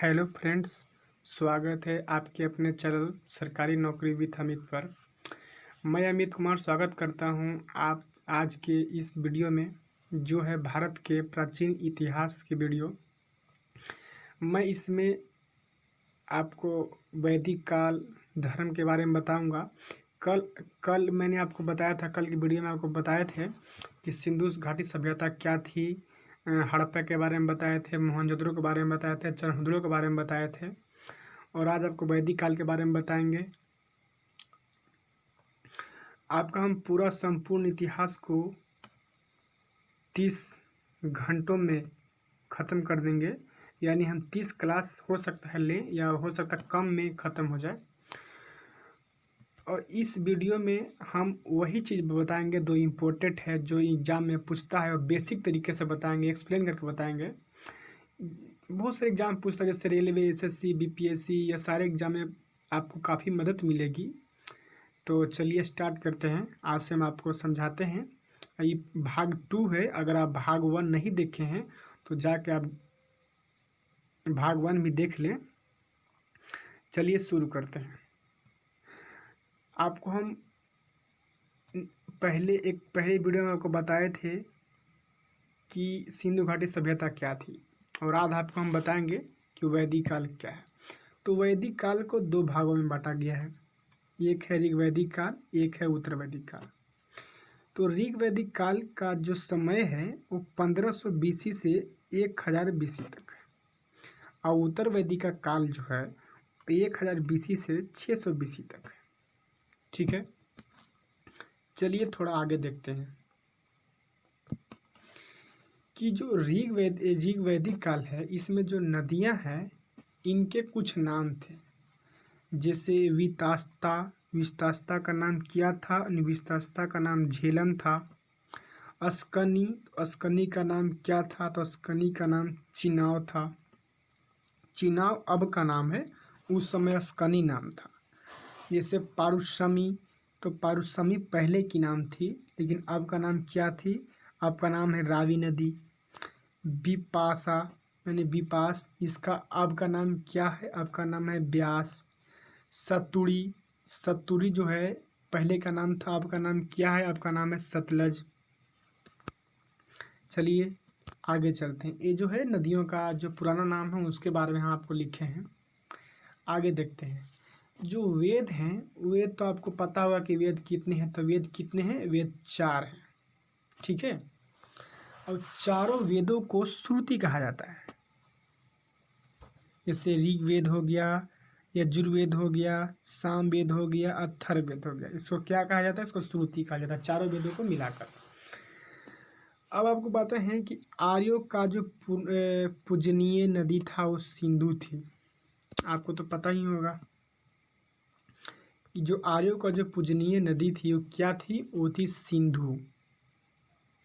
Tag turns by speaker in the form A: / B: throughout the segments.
A: Hello friends, स्वागत है आपके अपने चैनल सरकारी नौकरी विद अमित पर। मैं अमित कुमार स्वागत करता हूं आप आज के इस वीडियो में, जो है भारत के प्राचीन इतिहास की वीडियो। मैं इसमें आपको वैदिक काल धर्म के बारे में बताऊंगा। कल मैंने आपको बताया था, कल की वीडियो में आपको बताए थे कि सिंधु घाटी सभ्यता क्या थी, हड़प्पा के बारे में बताए थे, मोहनजोदड़ो के बारे में बताए थे, चरहद्दुलो के बारे में बताए थे, और आज आपको वैदिक काल के बारे में बताएंगे। आपका हम पूरा संपूर्ण इतिहास को 30 घंटों में ख़त्म कर देंगे, यानी हम 30 क्लास हो सकता है लें या हो सकता है कम में ख़त्म हो जाए। और इस वीडियो में हम वही चीज़ बताएंगे जो इम्पोर्टेंट है, जो एग्ज़ाम में पूछता है, और बेसिक तरीके से बताएंगे, एक्सप्लेन करके बताएंगे। बहुत सारे एग्ज़ाम पूछता है, जैसे रेलवे, एसएससी, बीपीएससी, या सारे एग्ज़ाम में आपको काफ़ी मदद मिलेगी। तो चलिए स्टार्ट करते हैं। आज से हम आपको समझाते हैं। ये भाग 2 है। अगर आप भाग 1 नहीं देखे हैं तो जाके आप भाग 1 भी देख लें। चलिए शुरू करते हैं। आपको हम पहले वीडियो में आपको बताए थे कि सिंधु घाटी सभ्यता क्या थी, और आज आपको हम बताएंगे कि वैदिक काल क्या है। तो वैदिक काल को 2 भागों में बांटा गया है। एक है ऋग वैदिक काल, एक है उत्तर वैदिक काल। तो ऋग वैदिक काल का जो समय है वो 1500 BC से 1000 BC तक है, और उत्तर वैदिक का काल जो है 1000 BC से 600 BC तक है। ठीक है, चलिए थोड़ा आगे देखते हैं कि जो ऋग वैदिक काल है, इसमें जो नदियां हैं इनके कुछ नाम थे। जैसे विस्तास्ता का नाम क्या था? विस्तास्ता का नाम झेलम था। अस्कनी का नाम क्या था? तो अस्कनी का नाम चिनाव था। चिनाव अब का नाम है, उस समय अस्कनी नाम था। जैसे पारुशमी, तो पारुशमी पहले की नाम थी, लेकिन अब का नाम क्या थी? अब का नाम है रावी नदी। विपासा यानी विपास, इसका अब का नाम क्या है? अब का नाम है ब्यास। सतुरी जो है पहले का नाम था, अब का नाम क्या है? अब का नाम है सतलज। चलिए आगे चलते हैं। ये जो है नदियों का जो पुराना नाम है उसके बारे में हम आपको लिखे हैं। आगे देखते हैं। जो वेद हैं, वेद तो आपको पता होगा कि वेद कितने हैं। तो वेद कितने हैं? वेद 4 हैं। ठीक है, और चारों वेदों को श्रुति कहा जाता है। जैसे ऋग्वेद हो गया, यजुर्वेद हो गया, सामवेद हो गया, अथर्ववेद हो गया, इसको क्या कहा जाता है? इसको श्रुति कहा जाता है, चारों वेदों को मिलाकर। अब आपको पता है कि आर्यों का जो पूजनीय नदी था वो सिंधु थी। आपको तो पता ही होगा कि जो आर्यों का जो पूजनीय नदी थी वो क्या थी? वो थी सिंधु।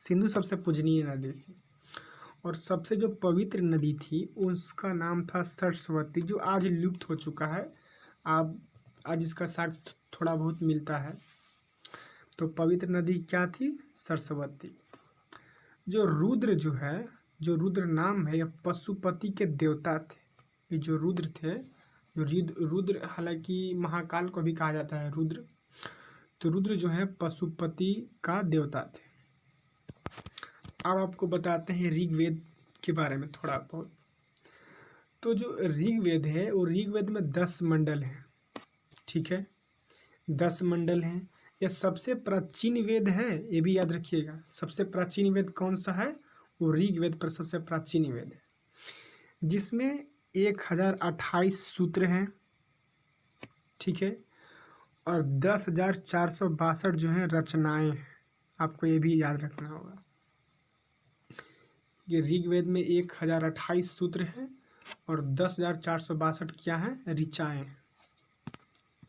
A: सिंधु सबसे पूजनीय नदी थी। और सबसे जो पवित्र नदी थी उसका नाम था सरस्वती, जो आज लुप्त हो चुका है। आज इसका साक्ष्य थोड़ा बहुत मिलता है। तो पवित्र नदी क्या थी? सरस्वती। जो रुद्र नाम है, यह पशुपति के देवता थे। ये जो रुद्र थे, रुद्र हालांकि महाकाल को भी कहा जाता है रुद्र। तो रुद्र जो है पशुपति का देवता थे। अब आपको बताते हैं ऋग्वेद के बारे में थोड़ा बहुत। तो जो ऋग्वेद है वो ऋग्वेद में 10 मंडल हैं। ठीक है, 10 मंडल हैं। यह सबसे प्राचीन वेद है, ये भी याद रखिएगा। सबसे प्राचीन वेद कौन सा है? वो ऋग्वेद पर सबसे प्राचीन वेद है, जिसमें 1028 सूत्र हैं। ठीक है, और 10,462 जो हैं रचनाएं हैं। आपको ये भी याद रखना होगा। ये ऋग्वेद में 1028 सूत्र हैं और 10,462 क्या हैं? ऋचाएं।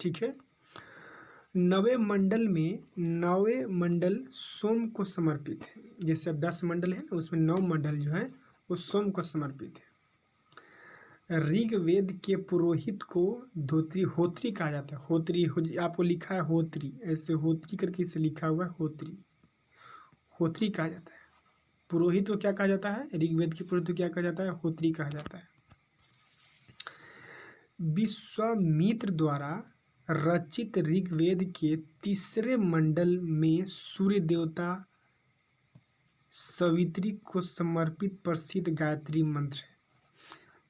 A: ठीक है, 9वें मंडल सोम को समर्पित है। जैसे अब 10 मंडल है, उसमें 9 मंडल जो है वो सोम को समर्पित है। ऋग्वेद के पुरोहित को होत्री कहा जाता है। होत्री आपको लिखा है होत्री, ऐसे होत्री करके इसे लिखा हुआ है होत्री कहा जाता है। पुरोहित को क्या कहा जाता है? ऋग्वेद के पुरोहित को क्या कहा जाता है? होत्री कहा जाता है। विश्वामित्र द्वारा रचित ऋग्वेद के तीसरे मंडल में सूर्य देवता सवित्री को समर्पित प्रसिद्ध गायत्री मंत्र है।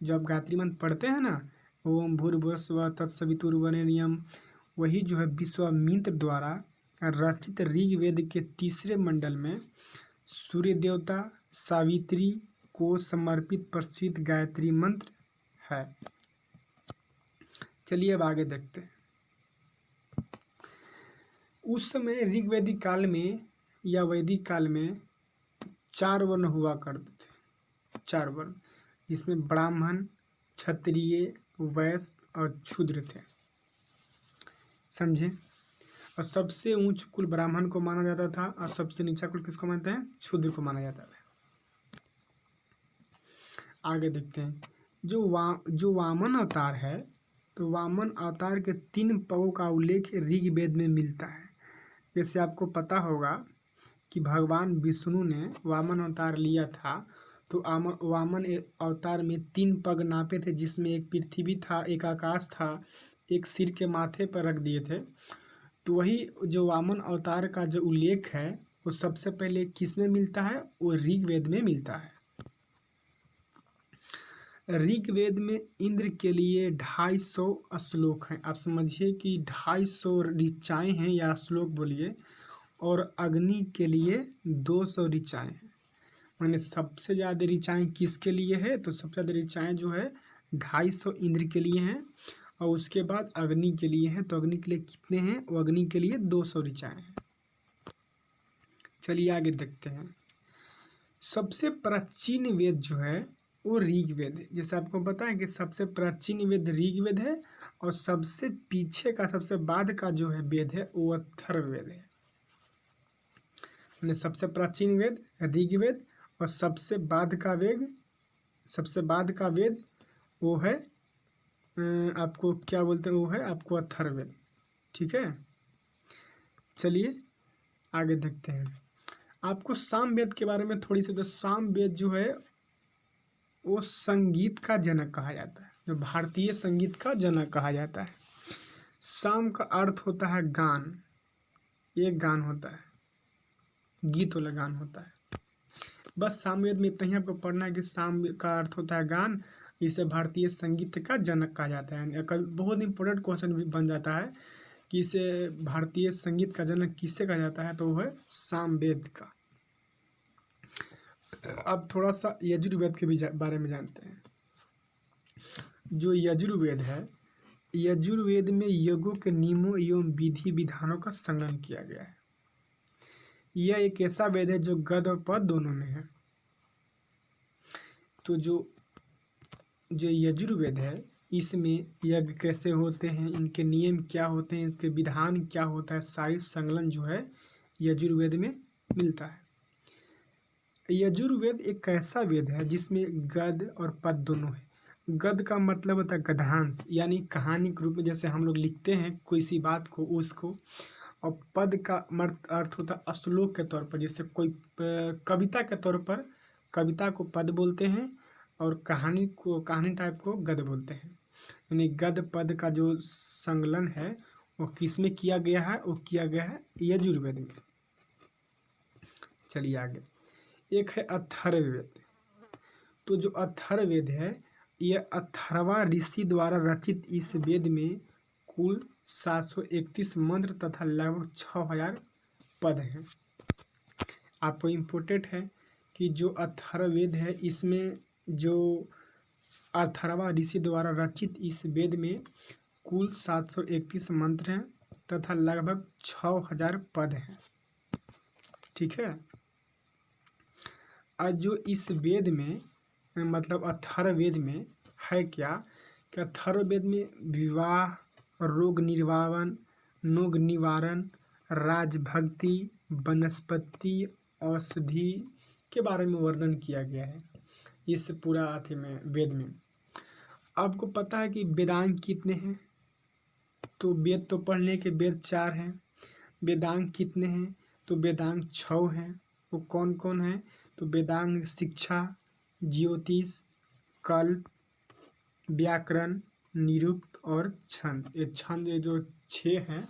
A: जो आप गायत्री मंत्र पढ़ते हैं ना, ओम भूर्भुवः स्वः तत्सवितुर्वरेण्यम, वही जो है विश्वामित्र द्वारा रचित ऋग्वेद के तीसरे मंडल में सूर्य देवता सावित्री को समर्पित प्रसिद्ध गायत्री मंत्र है। चलिए अब आगे देखते हैं। उस समय ऋग्वैदिक काल में या वैदिक काल में 4 वर्ण हुआ करते थे। 4 वर्ण, जिसमें ब्राह्मण, क्षत्रिय, वैश्य और शूद्र थे। समझे? और सबसे ऊंच कुल ब्राह्मण को माना जाता था और सबसे नीचा कुल किसको मानते हैं? शूद्र को माना जाता था। आगे देखते हैं। जो वामन अवतार है, तो वामन अवतार के 3 पगों का उल्लेख ऋग्वेद में मिलता है। जैसे आपको पता होगा कि भगवान विष्णु ने वामन अवतार लिया था, तो वामन अवतार में 3 पग नापे थे, जिसमें एक पृथ्वी था, एक आकाश था, एक सिर के माथे पर रख दिए थे। तो वही जो वामन अवतार का जो उल्लेख है वो सबसे पहले किस में मिलता है? वो ऋग्वेद में मिलता है। ऋग्वेद में इंद्र के लिए 250 श्लोक हैं। आप समझिए कि 250 ऋचाएँ हैं या श्लोक बोलिए, और अग्नि के लिए 200 ऋचाएँ हैं। मैंने सबसे ज़्यादा ऋचाएँ किसके लिए है? तो सबसे ज़्यादा ऋचाएँ जो है 250 इंद्र के लिए हैं, और उसके बाद अग्नि के लिए हैं। तो अग्नि के लिए कितने हैं? वो अग्नि के लिए 200 ऋचाएँ हैं। चलिए आगे देखते हैं। सबसे प्राचीन वेद जो है वो ऋग्वेद है। जैसे आपको पता है कि सबसे प्राचीन वेद ऋग्वेद है, और सबसे पीछे का, सबसे बाद का जो है वेद है वो अथर्ववेद है। यानी सबसे प्राचीन वेद ऋग्वेद, और सबसे बाद का वेद वो है आपको क्या बोलते हैं? वो है आपको अथर्ववेद। ठीक है, चलिए आगे देखते हैं। आपको सामवेद के बारे में थोड़ी सी, तो सामवेद जो है वो संगीत का जनक कहा जाता है, जो भारतीय संगीत का जनक कहा जाता है। साम का अर्थ होता है गान, एक गान होता है, गीत वाला गान होता है। बस सामवेद में इतना ही आपको पढ़ना है कि साम का अर्थ होता है गान। इसे भारतीय संगीत का जनक कहा जाता है। कभी बहुत इंपॉर्टेंट क्वेश्चन भी बन जाता है कि इसे भारतीय संगीत का जनक किससे कहा जाता है, तो वो है सामवेद का। अब थोड़ा सा यजुर्वेद के भी बारे में जानते हैं। जो यजुर्वेद है, यजुर्वेद में यज्ञों के नियमों एवं विधि विधानों का संकलन किया गया है। यह एक ऐसा वेद है जो गद और पद दोनों में है। तो जो यजुर्वेद है, इसमें यज्ञ कैसे होते हैं, इनके नियम क्या होते हैं, इसके विधान क्या होता है, सारी संकलन जो है यजुर्वेद में मिलता है। यजुर्वेद एक ऐसा वेद है जिसमें गद और पद दोनों है। गद का मतलब होता है गद्यांश, यानी कहानी के रूप में जैसे हम लोग लिखते हैं कोई सी बात को, उसको। और पद का अर्थ होता है श्लोक के तौर पर, जैसे कोई कविता के तौर पर कविता को पद बोलते हैं, और कहानी टाइप को गद बोलते हैं। यानी गद पद का जो संकलन है वो किस में किया गया है? वो किया गया है यजुर्वेद में। चलिए आगे, एक है अथर्ववेद। तो जो अथर्ववेद है, यह 18वां ऋषि द्वारा रचित इस वेद में कुल 731 मंत्र तथा लगभग 6000 पद हैं। आपको इम्पोर्टेंट है कि जो अथर्ववेद है, इसमें जो 18वां ऋषि द्वारा रचित इस वेद में कुल 731 मंत्र हैं तथा लगभग 6000 पद हैं। ठीक है। और जो इस वेद में मतलब अथर्ववेद में है क्या कि अथर्ववेद में विवाह, रोग निवारण, राजभक्ति, वनस्पति, औषधि के बारे में वर्णन किया गया है इस पूरा अथी में वेद में। आपको पता है कि वेदांग कितने हैं? तो वेद तो पढ़ने के वेद 4 हैं। वेदांग कितने हैं? तो वेदांग 6 हैं। वो कौन कौन है? तो वेदांग शिक्षा, ज्योतिष, कल्प, व्याकरण, निरुक्त और छंद। ये छंद ये जो 6 हैं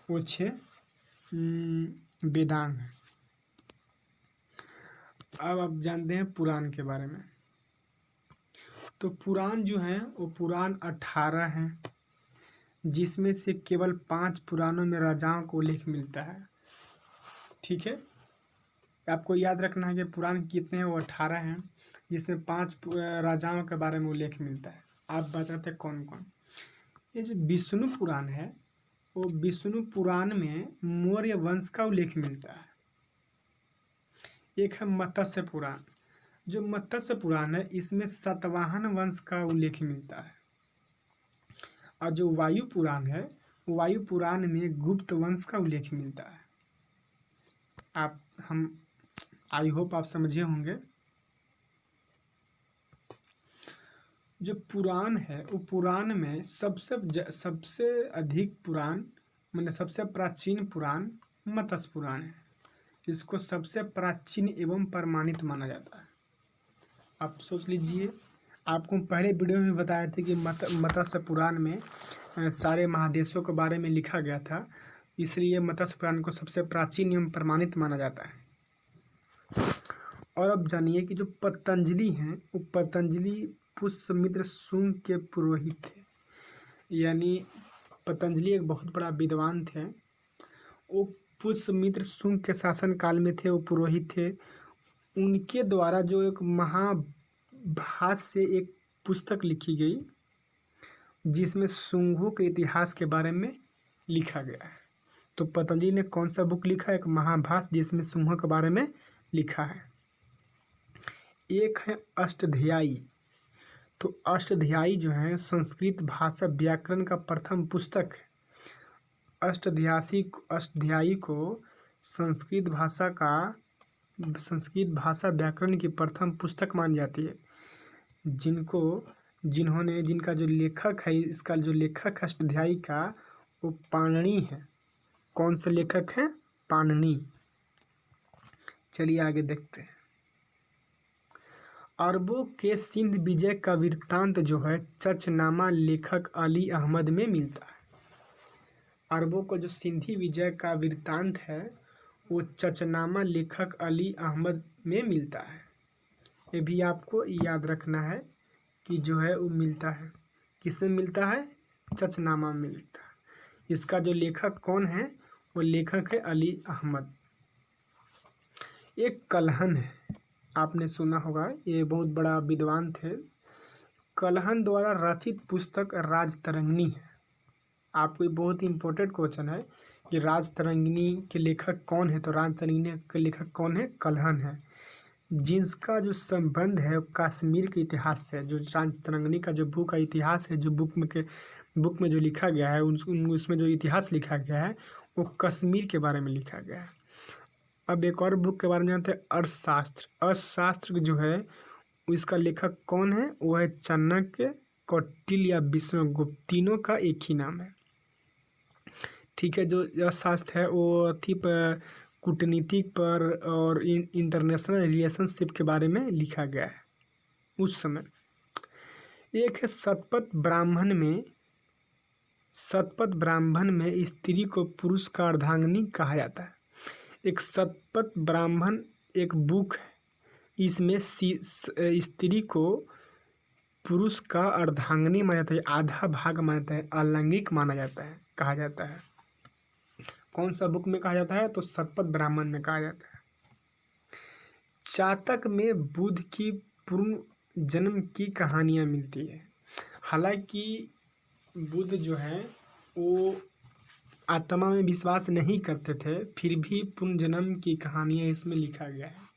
A: वो 6 वेदांग हैं। अब आप जानते हैं पुराण के बारे में। तो पुराण जो है वो पुराण 18 हैं, जिसमें से केवल 5 पुराणों में राजाओं को उल्लेख मिलता है। ठीक है, आपको याद रखना है कि पुराण कितने हैं, वो 18 हैं, जिसमें 5 राजाओं के बारे में उल्लेख मिलता है। आप बताते कौन कौन। ये जो विष्णु पुराण है वो विष्णु पुराण में मौर्य वंश का उल्लेख मिलता है। एक है मत्स्य पुराण। जो मत्स्य पुराण है इसमें सातवाहन वंश का उल्लेख मिलता है। और जो वायु पुराण है, वायु पुराण में गुप्त वंश का उल्लेख मिलता है। आई होप आप समझे होंगे। जो पुराण है वो पुराण में सबसे अधिक पुराण मतलब सबसे प्राचीन पुराण मत्स्य पुराण है। इसको सबसे प्राचीन एवं प्रमाणित माना जाता है। आप सोच लीजिए, आपको पहले वीडियो में बताया था कि मत्स्य पुराण में सारे महादेशों के बारे में लिखा गया था, इसलिए मत्स्य पुराण को सबसे प्राचीन एवं प्रमाणित माना जाता है। और अब जानिए कि जो पतंजलि हैं वो पतंजलि पुष्यमित्र शुंग के पुरोहित थे। यानी पतंजलि एक बहुत बड़ा विद्वान थे। वो पुष्यमित्र शुंग के शासन काल में थे, वो पुरोहित थे। उनके द्वारा जो एक महाभाष्य से एक पुस्तक लिखी गई जिसमें शुंगों के इतिहास के बारे में लिखा गया है। तो पतंजलि ने कौन सा बुक लिखा है? एक महाभाष्य जिसमें शुंगों के बारे में लिखा है। एक है अष्टाध्यायी। तो अष्टाध्यायी जो है संस्कृत भाषा व्याकरण का प्रथम पुस्तक है। अष्टाध्यायी को संस्कृत भाषा व्याकरण की प्रथम पुस्तक मानी जाती है। जिनका जो लेखक है, इसका जो लेखक है अष्टाध्यायी का, वो पाणिनि है। कौन सा लेखक है? पाणिनि। चलिए आगे देखते हैं। अरबों के सिंध विजय का वृत्तांत जो है चचनामा लेखक अली अहमद में मिलता है। अरबों को जो सिंधी विजय का वृत्तांत है वो चचनामा लेखक अली अहमद में मिलता है। ये भी आपको याद रखना है कि जो है वो मिलता है। किसमें मिलता है? चचनामा में मिलता है। इसका जो लेखक कौन है? वो लेखक है अली अहमद। एक कलहन है, आपने सुना होगा, ये बहुत बड़ा विद्वान थे। कलहन द्वारा रचित पुस्तक राजतरंगिणी है। आपको बहुत ही इम्पोर्टेंट क्वेश्चन है कि राजतरंगिणी के लेखक कौन है? तो राजतरंगिणी के लेखक कौन है? कलहन है, जिसका जो संबंध है कश्मीर के इतिहास से। जो राजतरंगिणी का जो बुक का इतिहास है, जो बुक में जो लिखा गया है, उसमें जो इतिहास लिखा गया है वो कश्मीर के बारे में लिखा गया है। अब एक और बुक के बारे में जानते हैं, अर्थशास्त्र। अर्थशास्त्र जो है इसका लेखक कौन है? वो है चाणक्य, कौटिल्य या विष्णुगुप्त। तीनों का एक ही नाम है। ठीक है, जो अर्थशास्त्र है वो कूटनीति पर और इंटरनेशनल रिलेशनशिप के बारे में लिखा गया है उस समय। एक है शतपथ ब्राह्मण में स्त्री को पुरुष का अर्धांगिनी कहा जाता है। एक शतपथ ब्राह्मण एक बुक है, इसमें स्त्री को पुरुष का अर्धांगिनी माना जाता है, आधा भाग माना जाता है, अलैंगिक माना जाता है, कहा जाता है। कौन सा बुक में कहा जाता है? तो शतपथ ब्राह्मण में कहा जाता है। जातक में बुध की पूर्व जन्म की कहानियाँ मिलती है। हालांकि बुध जो है वो आत्मा में विश्वास नहीं करते थे, फिर भी पुनर्जन्म की कहानियाँ इसमें लिखा गया है।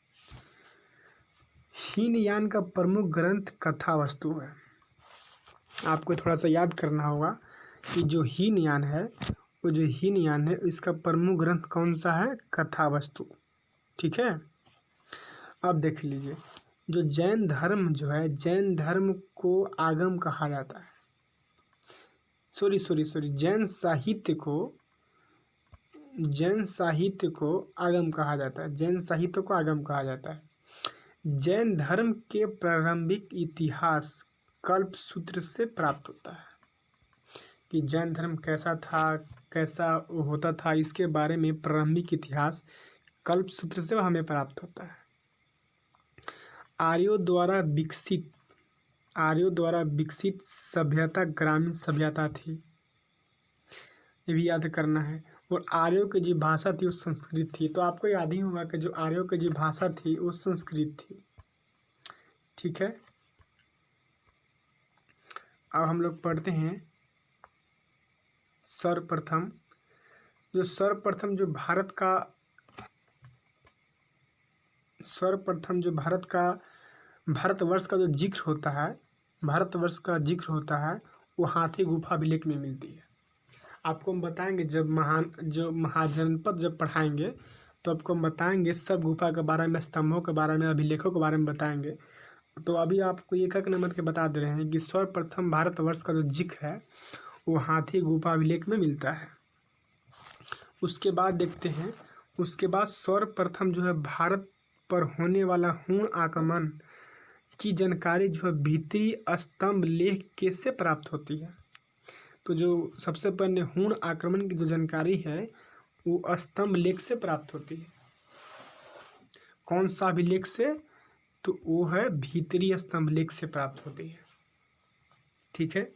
A: हीनयान का प्रमुख ग्रंथ कथावस्तु है। आपको थोड़ा सा याद करना होगा कि जो हीनयान है इसका प्रमुख ग्रंथ कौन सा है? कथावस्तु। ठीक है, अब देख लीजिए, जो जैन धर्म जो है, जैन धर्म को आगम कहा जाता है। सॉरी जैन साहित्य को आगम कहा जाता है। जैन साहित्य को आगम कहा जाता है। जैन धर्म के प्रारंभिक इतिहास कल्प सूत्र से प्राप्त होता है। कि जैन धर्म कैसा था, कैसा होता था, इसके बारे में प्रारंभिक इतिहास कल्पसूत्र से हमें प्राप्त होता है। आर्यों द्वारा विकसित सभ्यता ग्रामीण सभ्यता थी, ये भी याद करना है। और आर्यों की जो भाषा थी वो संस्कृत थी। तो आपको याद ही होगा कि जो आर्यों की जो भाषा थी वो संस्कृत थी। ठीक है, अब हम लोग पढ़ते हैं सर्वप्रथम जो भारतवर्ष का जो जिक्र होता है वो हाथी गुफा अभिलेख में मिलती है। आपको हम बताएंगे जब महाजनपद जब पढ़ाएंगे तो आपको हम बताएंगे सब गुफा के बारे में, स्तंभों के बारे में, अभिलेखों के बारे में बताएंगे। तो अभी आपको एक नंबर के बता दे रहे हैं कि सर्वप्रथम भारतवर्ष का जो जिक्र है वो हाथी गुफा अभिलेख में मिलता है। उसके बाद देखते हैं, उसके बाद सर्वप्रथम जो है भारत पर होने वाला हूण आक्रमण की जानकारी जो है भीतरी स्तंभ लेख कैसे प्राप्त होती है। तो जो सबसे पहले हूण आक्रमण की जो जानकारी है वो स्तंभ लेख से प्राप्त होती है। कौन सा अभिलेख से? तो वो है भीतरी स्तंभ लेख से प्राप्त होती है। ठीक है,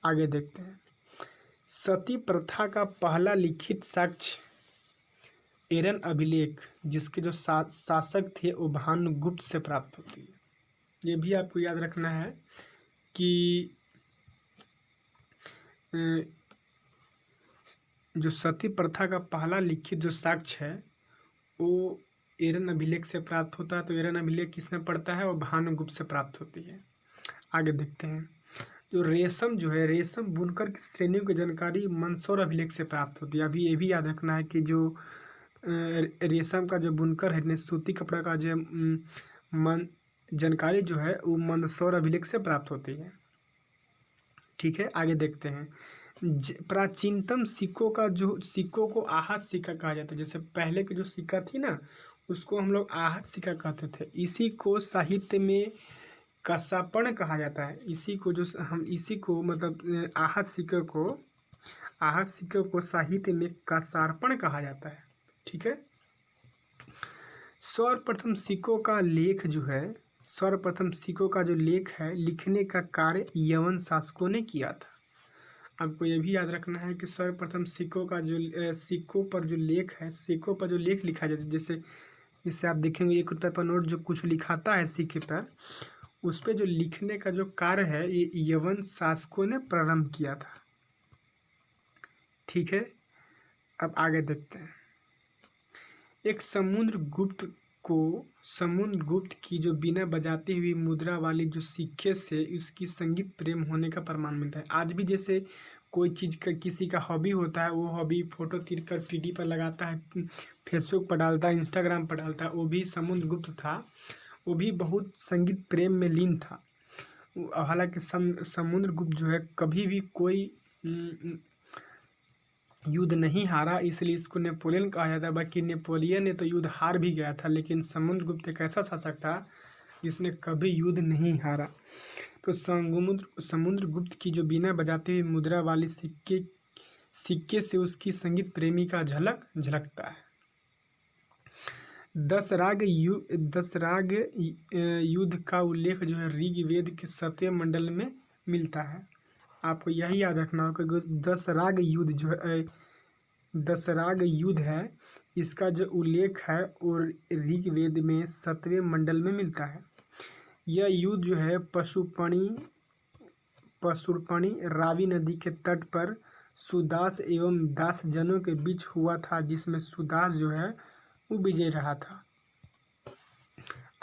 A: आगे देखते हैं। सती प्रथा का पहला लिखित साक्ष्य एरन अभिलेख, जिसके जो शासक थे वो भानुगुप्त से प्राप्त होती है। ये भी आपको याद रखना है कि जो सती प्रथा का पहला लिखित जो साक्ष्य है वो एरन अभिलेख से प्राप्त होता है। तो एरन अभिलेख किसमें पड़ता है? वो भानुगुप्त से प्राप्त होती है। आगे देखते हैं, जो रेशम बुनकर की श्रेणियों की जानकारी मंदसौर अभिलेख से प्राप्त होती है। अभी ये भी याद रखना है कि जो रेशम का जो बुनकर है, सूती कपड़ा का जो जानकारी जो है वो मंदसौर अभिलेख से प्राप्त होती है। ठीक है, आगे देखते हैं। प्राचीनतम सिक्कों को आहत सिक्का कहा जाता है। जैसे पहले की जो सिक्का थी ना उसको हम लोग आहत सिक्का कहते थे। इसी को साहित्य में कसापण कहा जाता है। आहत सिक्के को साहित्य में कसारपण कहा जाता है। ठीक है, सर्वप्रथम सिक्कों का जो लेख है लिखने का कार्य यवन शासकों ने किया था। आपको ये भी याद रखना है कि सर्वप्रथम सिक्कों पर जो लेख लिखा जाता है, जैसे आप देखेंगे 1 रुपये पर नोट जो कुछ लिखाता है सिक्के पर, उस पर जो लिखने का जो कार्य है ये यवन शासकों ने प्रारंभ किया था। ठीक है, अब आगे देखते हैं। एक समुद्रगुप्त की जो बिना बजाती हुई मुद्रा वाली जो सिक्के से उसकी संगीत प्रेम होने का प्रमाण मिलता है। आज भी जैसे कोई चीज़ का किसी का हॉबी होता है, वो हॉबी फोटो तीर कर पीडी पर लगाता है, फेसबुक पर डालता है, इंस्टाग्राम पर डालता है, वो भी समुद्रगुप्त था। वो भी बहुत संगीत प्रेम में लीन था। हालांकि समुद्रगुप्त जो है कभी भी कोई युद्ध नहीं हारा, इसलिए इसको नेपोलियन कहा जाता है। बाकी नेपोलियन ने तो युद्ध हार भी गया था, लेकिन समुद्रगुप्त एक ऐसा शासक था जिसने कभी युद्ध नहीं हारा। तो समुद्रगुप्त की जो बिना बजाते हुए मुद्रा वाली सिक्के से उसकी संगीत प्रेमी का झलकता है। 10 राग युद्ध का उल्लेख जो है ऋग्वेद के 7वें मंडल में मिलता है। आपको यही याद रखना होगा कि 10 राग युद्ध है, इसका जो उल्लेख है और ऋग्वेद में 7वें मंडल में मिलता है। यह युद्ध जो है पशुपणि रावी नदी के तट पर सुदास एवं दास जनों के बीच हुआ था, जिसमें सुदास जो है वो विजय रहा था।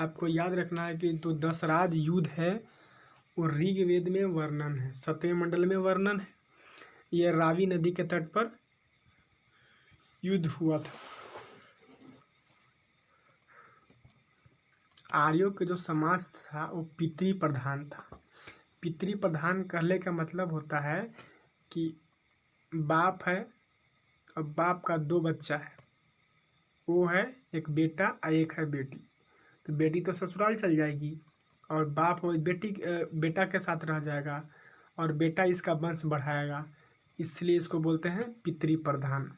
A: आपको याद रखना है कि तो 10 राज युद्ध है और ऋग्वेद में वर्णन है, 7वें मंडल में वर्णन है। यह रावी नदी के तट पर युद्ध हुआ था। आर्यों के जो समाज था वो पितृ प्रधान था। पितृ प्रधान कहने का मतलब होता है कि बाप है और बाप का 2 बच्चा है, वो है एक बेटा और एक है बेटी। तो बेटी तो ससुराल चल जाएगी और बाप बेटा के साथ रह जाएगा और बेटा इसका वंश बढ़ाएगा। इसलिए इसको बोलते हैं पितृ प्रधान।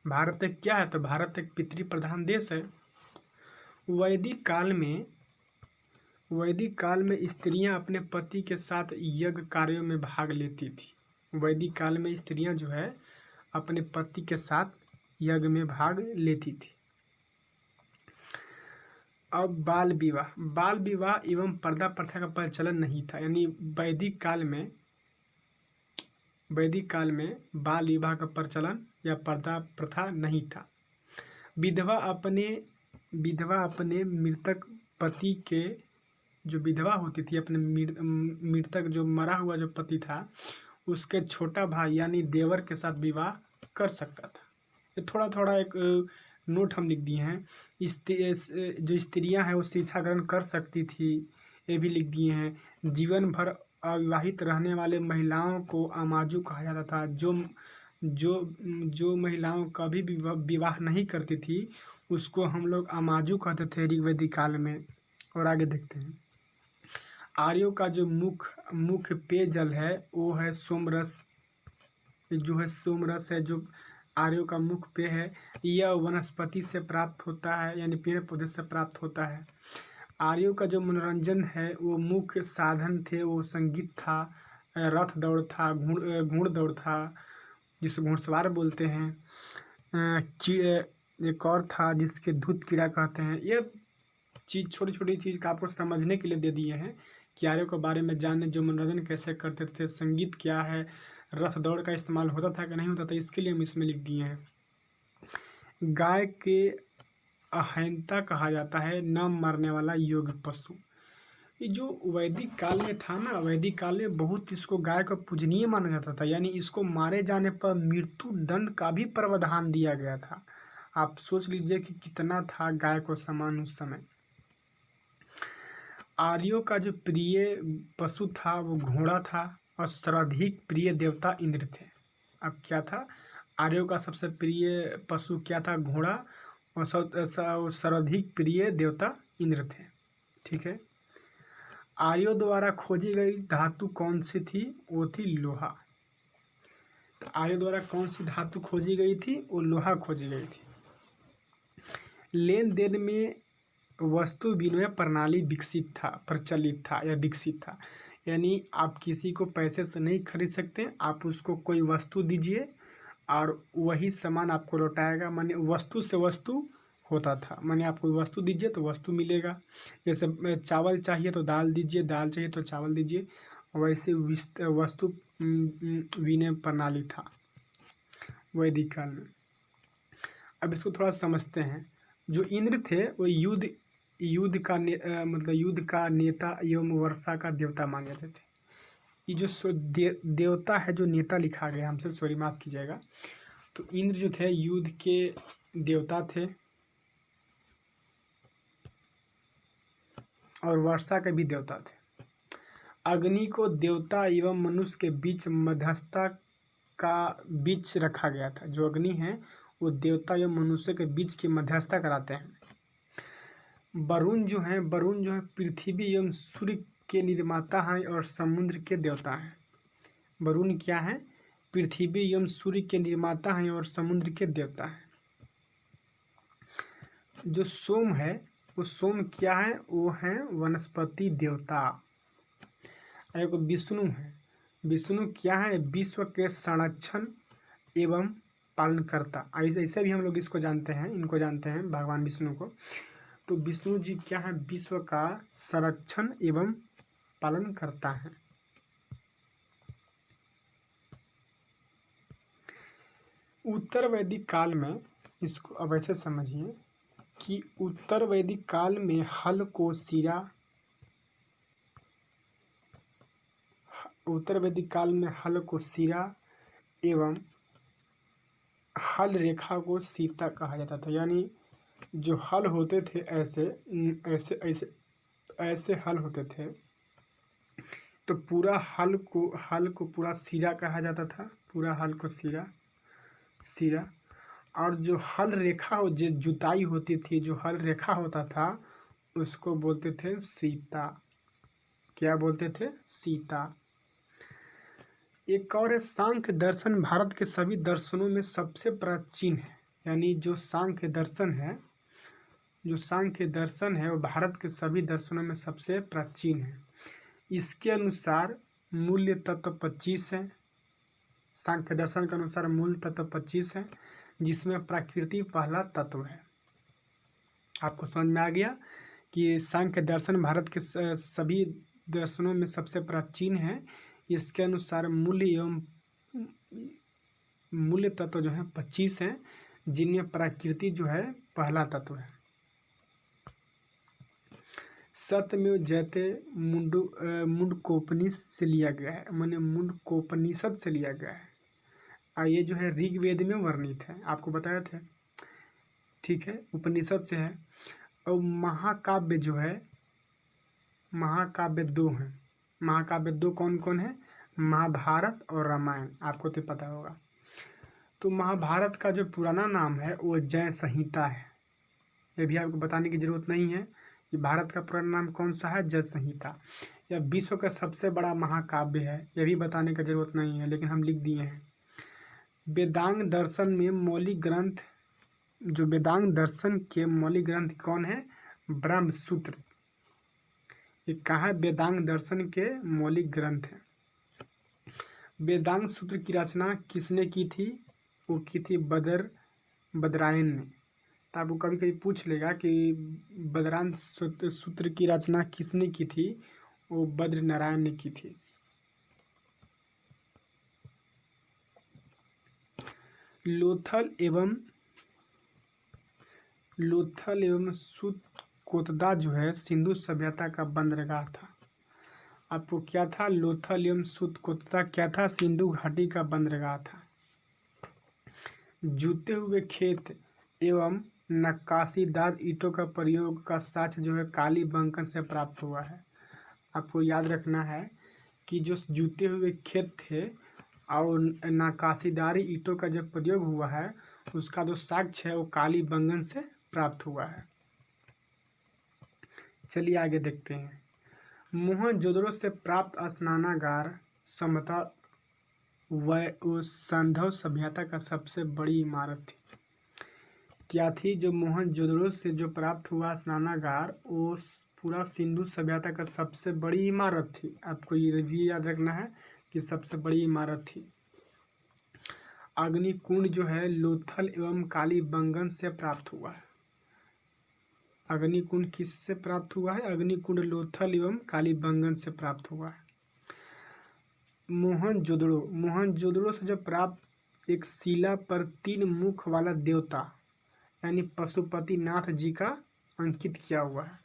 A: भारत एक क्या है, तो भारत एक पितृ प्रधान देश है। वैदिक काल में स्त्रियां अपने पति के साथ यज्ञ कार्यों में भाग लेती थी। वैदिक काल में स्त्रियां जो है अपने पति के साथ यज्ञ में भाग लेती थी। अब बाल विवाह एवं पर्दा प्रथा का प्रचलन नहीं था, यानी वैदिक काल में बाल विवाह का प्रचलन या पर्दा प्रथा नहीं था। विधवा अपने मृतक पति के, जो विधवा होती थी अपने मृतक जो मरा हुआ जो पति था उसके छोटा भाई यानी देवर के साथ विवाह कर सकता था। ये थोड़ा एक नोट हम लिख दिए हैं। जो स्त्रियां हैं वो शिक्षा ग्रहण कर सकती थी, ये भी लिख दिए हैं। जीवन भर अविवाहित रहने वाले महिलाओं को अमाजू कहा जाता था। जो महिलाओं कभी भी विवाह नहीं करती थी उसको हम लोग अमाजू कहते थे ऋग्वैदिक काल में। और आगे देखते हैं, आर्यों का जो मुख्य पेयजल है वो है सोमरस। सोमरस है जो आर्यों का मुख्य पेय है। यह वनस्पति से प्राप्त होता है, यानी पेड़ पौधे से प्राप्त होता है। आर्यों का जो मनोरंजन है वो मुख्य साधन थे, वो संगीत था, रथ दौड़ था, घुड़ दौड़ था जिसे घुड़सवार बोलते हैं। एक और था जिसके धूत कीड़ा कहते हैं। ये चीज़ छोटी चीज़ का आपको समझने के लिए दे दिए हैं कि आर्यों के बारे में जानने, जो मनोरंजन कैसे करते थे, संगीत क्या है, रथ दौड़ का इस्तेमाल होता था कि नहीं होता था, इसके लिए हम इसमें लिख दिए हैं। गाय के अहंता कहा जाता है, न मरने वाला योग्य पशु। ये जो वैदिक काल में था ना, वैदिक काल में बहुत इसको गाय को पूजनीय माना जाता था, यानी इसको मारे जाने पर मृत्यु दंड का भी प्रावधान दिया गया था। आप सोच लीजिए कि कितना था गाय को समान उस समय। आर्यों का जो प्रिय पशु था वो घोड़ा था और सर्वाधिक प्रिय देवता इंद्र थे। अब क्या था, आर्यों का सबसे प्रिय पशु क्या था, घोड़ा, और सर्वाधिक प्रिय देवता इंद्र थे। ठीक है। आर्यों द्वारा खोजी गई धातु कौन सी थी, वो थी लोहा। आर्यों द्वारा कौन सी धातु खोजी गई थी, वो लोहा खोजी गई थी। लेन देन में वस्तु विनिमय प्रणाली प्रचलित था, यानी आप किसी को पैसे से नहीं खरीद सकते, आप उसको कोई वस्तु दीजिए और वही सामान आपको लौटाएगा। माने वस्तु से वस्तु होता था, माने आप कोई वस्तु दीजिए तो वस्तु मिलेगा। जैसे चावल चाहिए तो दाल दीजिए, दाल चाहिए तो चावल दीजिए, वैसे वस्तु विनिमय प्रणाली था वैदिक काल में। अब इसको थोड़ा समझते हैं। जो इंद्र थे वो युद्ध का नेता एवं वर्षा का देवता माने जाते थे। ये जो देवता है, जो नेता लिखा गया हमसे, सॉरी माफ कीजिएगा। तो इंद्र जो थे युद्ध के देवता थे और वर्षा के भी देवता थे। अग्नि को देवता एवं मनुष्य के बीच मध्यस्थता का बीच रखा गया था। जो अग्नि है वो देवता एवं मनुष्य के बीच की मध्यस्थता कराते हैं। वरुण जो है पृथ्वी एवं सूर्य के निर्माता हैं और समुद्र के देवता हैं। वरुण क्या है, पृथ्वी एवं सूर्य के निर्माता हैं और समुद्र के देवता हैं। जो सोम है वो सोम क्या है, वो है वनस्पति देवता। एक विष्णु है, विष्णु क्या है, विश्व के संरक्षण एवं पालनकर्ता। ऐसे भी हम लोग इसको जानते हैं, इनको जानते हैं भगवान विष्णु को। तो विष्णु जी क्या है, विश्व का संरक्षण एवं पालन करता है। उत्तर वैदिक काल में, इसको अब ऐसे समझिए कि उत्तर वैदिक काल में हल को सिरा एवं हल रेखा को सीता कहा जाता था। यानी जो हल होते थे ऐसे हल होते थे, तो पूरा हल को पूरा सिरा कहा जाता था, पूरा हल को सिरा। और जो हल रेखा जो जुताई होती थी, जो हल रेखा होता था उसको बोलते थे सीता। क्या बोलते थे, सीता। एक और है सांख्य दर्शन भारत के सभी दर्शनों में सबसे प्राचीन है। यानी जो सांख्य दर्शन है वो भारत के सभी दर्शनों में सबसे प्राचीन है। इसके अनुसार मूल्य तत्व 25 है। सांख्य दर्शन के अनुसार मूल तत्व 25 है, जिसमें प्रकृति पहला तत्व है। आपको समझ में आ गया कि सांख्य दर्शन भारत के सभी दर्शनों में सबसे प्राचीन है। इसके अनुसार मूल्य तत्व जो है 25 है, जिनमें प्रकृति जो है पहला तत्व है। सत्यमेव जयते मुंडकोपनिषद से लिया गया है, माने मुंडकोपनिषद से लिया गया है। ये जो है ऋग्वेद में वर्णित है, आपको बताया था, ठीक है, उपनिषद से है। और महाकाव्य जो है, महाकाव्य 2 हैं। महाकाव्य 2 कौन कौन है? महाभारत और रामायण, आपको तो पता होगा। तो महाभारत का जो पुराना नाम है वो जय संहिता है। ये भी आपको बताने की जरूरत नहीं है कि भारत का पुराना नाम कौन सा है, जय संहिता। यह विश्व का सबसे बड़ा महाकाव्य है, यह भी बताने की जरूरत नहीं है, लेकिन हम लिख दिए हैं। वेदांग दर्शन में मौलिक ग्रंथ, जो वेदांग दर्शन के मौलिक ग्रंथ कौन है? ब्रह्मसूत्र। ये कहाँ? वेदांग दर्शन के मौलिक ग्रंथ है। वेदांग सूत्र की रचना किसने की थी? वो की थी बदरायन ने। तो आपको कभी कभी पूछ लेगा कि बदरायन सूत्र की रचना किसने की थी? वो बद्र नारायण ने की थी। लोथल एवं सूतकोतदा जो है सिंधु सभ्यता का बंदरगाह था। आपको क्या था? लोथल एवं सूतकोतदा क्या था? सिंधु घाटी का बंदरगाह था। जूते हुए खेत एवं नक्काशीदार ईंटों का प्रयोग का साक्ष्य जो है कालीबंगन से प्राप्त हुआ है। आपको याद रखना है कि जो जूते हुए खेत थे और नक्काशीदार ईंटों का जो प्रयोग हुआ है उसका जो साक्ष्य है वो कालीबंगन से प्राप्त हुआ है। चलिए आगे देखते हैं। मोहनजोदड़ो से प्राप्त स्नानागार संभवतः सिंधु सभ्यता का सबसे बड़ी इमारत थी। क्या थी? जो मोहनजोदड़ो से जो प्राप्त हुआ स्नानागार वो पूरा सिंधु सभ्यता का सबसे बड़ी इमारत थी। आपको ये भी याद रखना है कि सबसे बड़ी इमारत थी। अग्निकुंड जो है लोथल एवं कालीबंगन से प्राप्त हुआ है। अग्निकुंड किससे प्राप्त हुआ है? अग्निकुंड लोथल एवं कालीबंगन से प्राप्त हुआ है। मोहनजोदड़ो से जो प्राप्त एक शिला पर 3 मुख वाला देवता यानी पशुपतिनाथ जी का अंकित किया हुआ है।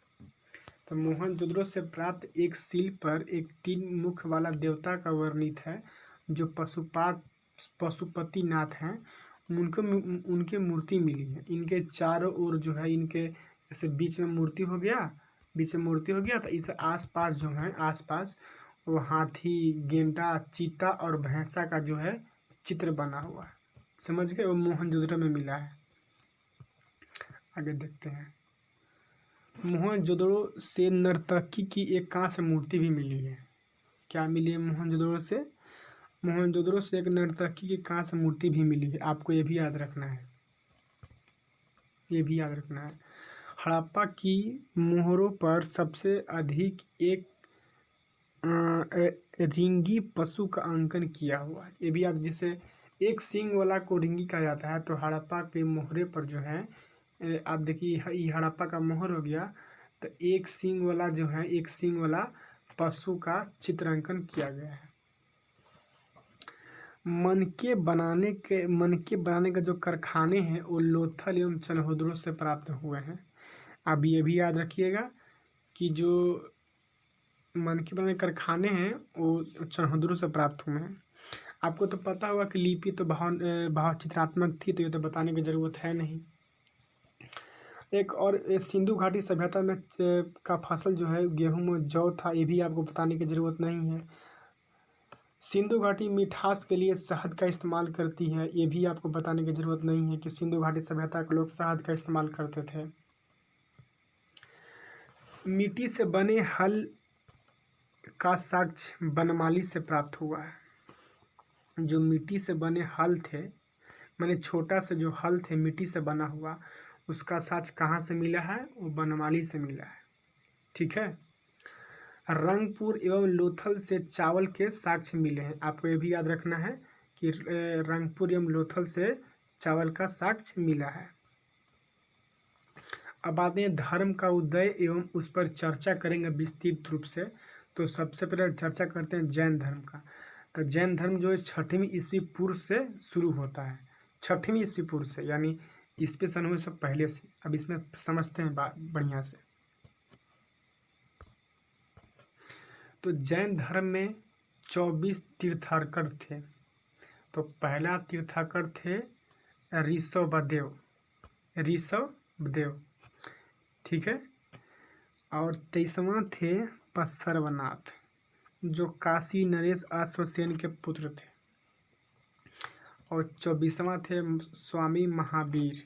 A: तो मोहनजोदड़ो से प्राप्त एक शिल पर एक 3 मुख वाला देवता का वर्णित है, जो पशुपतिनाथ हैं। उनके मूर्ति मिली है। इनके चारों ओर जो है, इनके जैसे बीच में मूर्ति हो गया, तो इस आसपास जो है वो हाथी, गेंडा, चीता और भैंसा का जो है चित्र बना हुआ है। समझ गए? वो मोहनजोदड़ो में मिला है। आगे देखते हैं। मोहनजोदड़ो से नर्तकी की एक कांस्य मूर्ति भी मिली है। क्या मिली है मोहनजोदड़ो से? मोहनजोदड़ो से एक नर्तकी की कांस्य मूर्ति भी मिली है। आपको ये भी याद रखना है। हड़प्पा की मोहरों पर सबसे अधिक एक रिंगी पशु का अंकन किया हुआ है। ये भी याद, जिसे एक सींग वाला को रिंगी कहा जाता है। तो हड़प्पा के मोहरे पर जो है, आप देखिए ये हड़प्पा का मोहर हो गया, तो एक सींग वाला पशु का चित्रांकन किया गया है। मनके बनाने का जो कारखाने हैं वो लोथल एवं चनहोदड़ो से प्राप्त हुए हैं। अब ये भी याद रखिएगा कि जो मनके बनाने कारखाने हैं वो चनहोदड़ो से प्राप्त हुए हैं। आपको तो पता होगा कि लिपि तो भाव चित्रात्मक थी, तो ये तो बताने की जरूरत है नहीं। एक और सिंधु घाटी सभ्यता में का फसल जो है गेहूं और जौ था। ये भी आपको बताने की जरूरत नहीं है। सिंधु घाटी मिठास के लिए शहद का इस्तेमाल करती है। ये भी आपको बताने की जरूरत नहीं है कि सिंधु घाटी सभ्यता के लोग शहद का इस्तेमाल करते थे। मिट्टी से बने हल का साक्ष्य बनमाली से प्राप्त हुआ है। जो मिट्टी से बने हल थे, मैंने छोटा सा जो हल थे मिट्टी से बना हुआ, उसका साक्ष्य कहाँ से मिला है? वो बनमाली से मिला है। ठीक है। रंगपुर एवं लोथल से चावल के साक्ष्य मिले हैं। आपको ये भी याद रखना है कि रंगपुर एवं लोथल से चावल का साक्ष्य मिला है। अब आते हैं धर्म का उदय एवं उस पर चर्चा करेंगे विस्तृत रूप से। तो सबसे पहले चर्चा करते हैं जैन धर्म का। तो जैन धर्म जो है 6वीं ईस्वी पूर्व से शुरू होता है। 6वीं ईस्वी पूर्व से, यानी ईस्वी सन हुए सब पहले से। अब इसमें समझते हैं बात बढ़िया से। तो जैन धर्म में 24 तीर्थंकर थे। तो पहला तीर्थंकर थे ऋषभदेव। ठीक है। और 23वां थे पसर्वनाथ, जो काशी नरेश अश्वसेन के पुत्र थे। और 24वां थे स्वामी महावीर।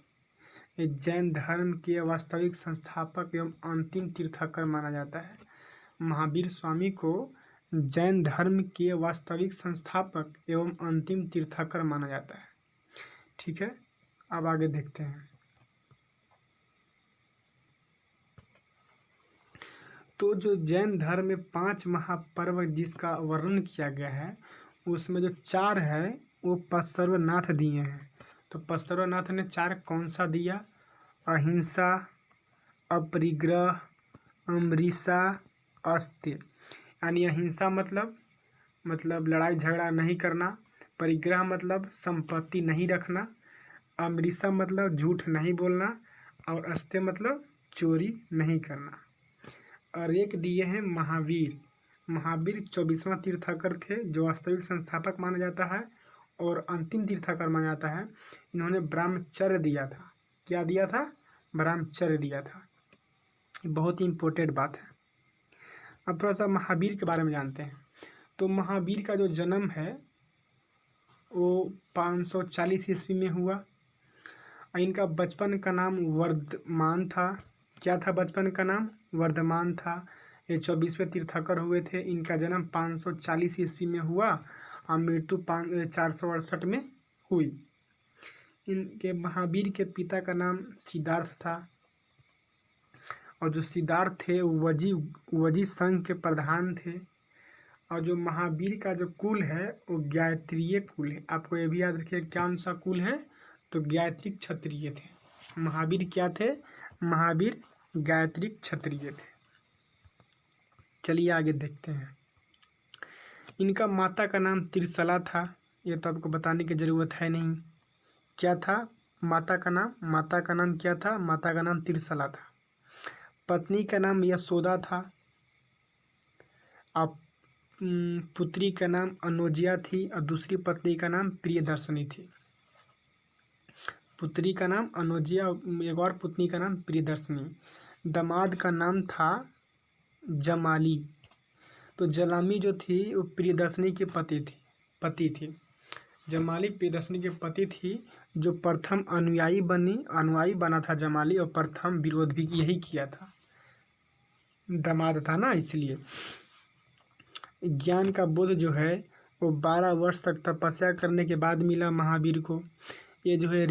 A: ये जैन धर्म के वास्तविक संस्थापक एवं अंतिम तीर्थंकर माना जाता है। महावीर स्वामी को जैन धर्म के वास्तविक संस्थापक एवं अंतिम तीर्थंकर माना जाता है। ठीक है। अब आगे देखते हैं। तो जो जैन धर्म में 5 महापर्व जिसका वर्णन किया गया है, उसमें जो 4 है वो पसर्वनाथ दिए हैं। तो पसर्वनाथ ने 4 कौन सा दिया? अहिंसा, अपरिग्रह, अमृषा, अस्त्य। यानी अहिंसा मतलब लड़ाई झगड़ा नहीं करना, परिग्रह मतलब संपत्ति नहीं रखना, अमृषा मतलब झूठ नहीं बोलना, और अस्त्य मतलब चोरी नहीं करना। और एक दिए हैं महावीर। महावीर 24वां तीर्थंकर थे, जो वास्तविक संस्थापक माना जाता है और अंतिम तीर्थंकर माना जाता है। इन्होंने ब्रह्मचर्य दिया था। क्या दिया था? ब्रह्मचर्य दिया था। ये बहुत ही इम्पोर्टेंट बात है। अब थोड़ा सा महावीर के बारे में जानते हैं। तो महावीर का जो जन्म है वो 540 ईस्वी में हुआ। इनका बचपन का नाम वर्धमान था। क्या था बचपन का नाम? वर्धमान था। ये 24वें तीर्थंकर हुए थे। इनका जन्म 540 ईस्वी में हुआ और मृत्यु 468 में हुई। इनके महावीर के पिता का नाम सिद्धार्थ था, और जो सिद्धार्थ थे वजी संघ के प्रधान थे। और जो महावीर का जो कुल है वो गायत्रीय कुल है। आपको ये भी याद रखिए कौन सा कुल है? तो गायत्री क्षत्रिय थे। महावीर क्या थे? महावीर गायत्री क्षत्रिय थे। चलिए आगे देखते हैं। इनका माता का नाम त्रिशला था। ये तो आपको बताने की जरूरत है नहीं। क्या था माता का नाम? माता का नाम क्या था? माता का नाम त्रिशला था। पत्नी का नाम यशोदा था। अब पुत्री का नाम अनुजिया थी और दूसरी पत्नी का नाम प्रियदर्शनी थी। पुत्री का नाम अनुजिया, एक और पुत्री का नाम प्रियदर्शनी। दामाद का नाम था जमाली। तो जलामी जो थी वो प्रियदर्शनी की पति थी। जमाली प्रियदर्शनी के पति थी, जो प्रथम अनुयायी बना था जमाली, और प्रथम विरोध भी यही किया था। दामाद था ना, इसलिए। ज्ञान का बोध जो है वो 12 वर्ष तक तपस्या करने के बाद मिला महावीर को। ये जो है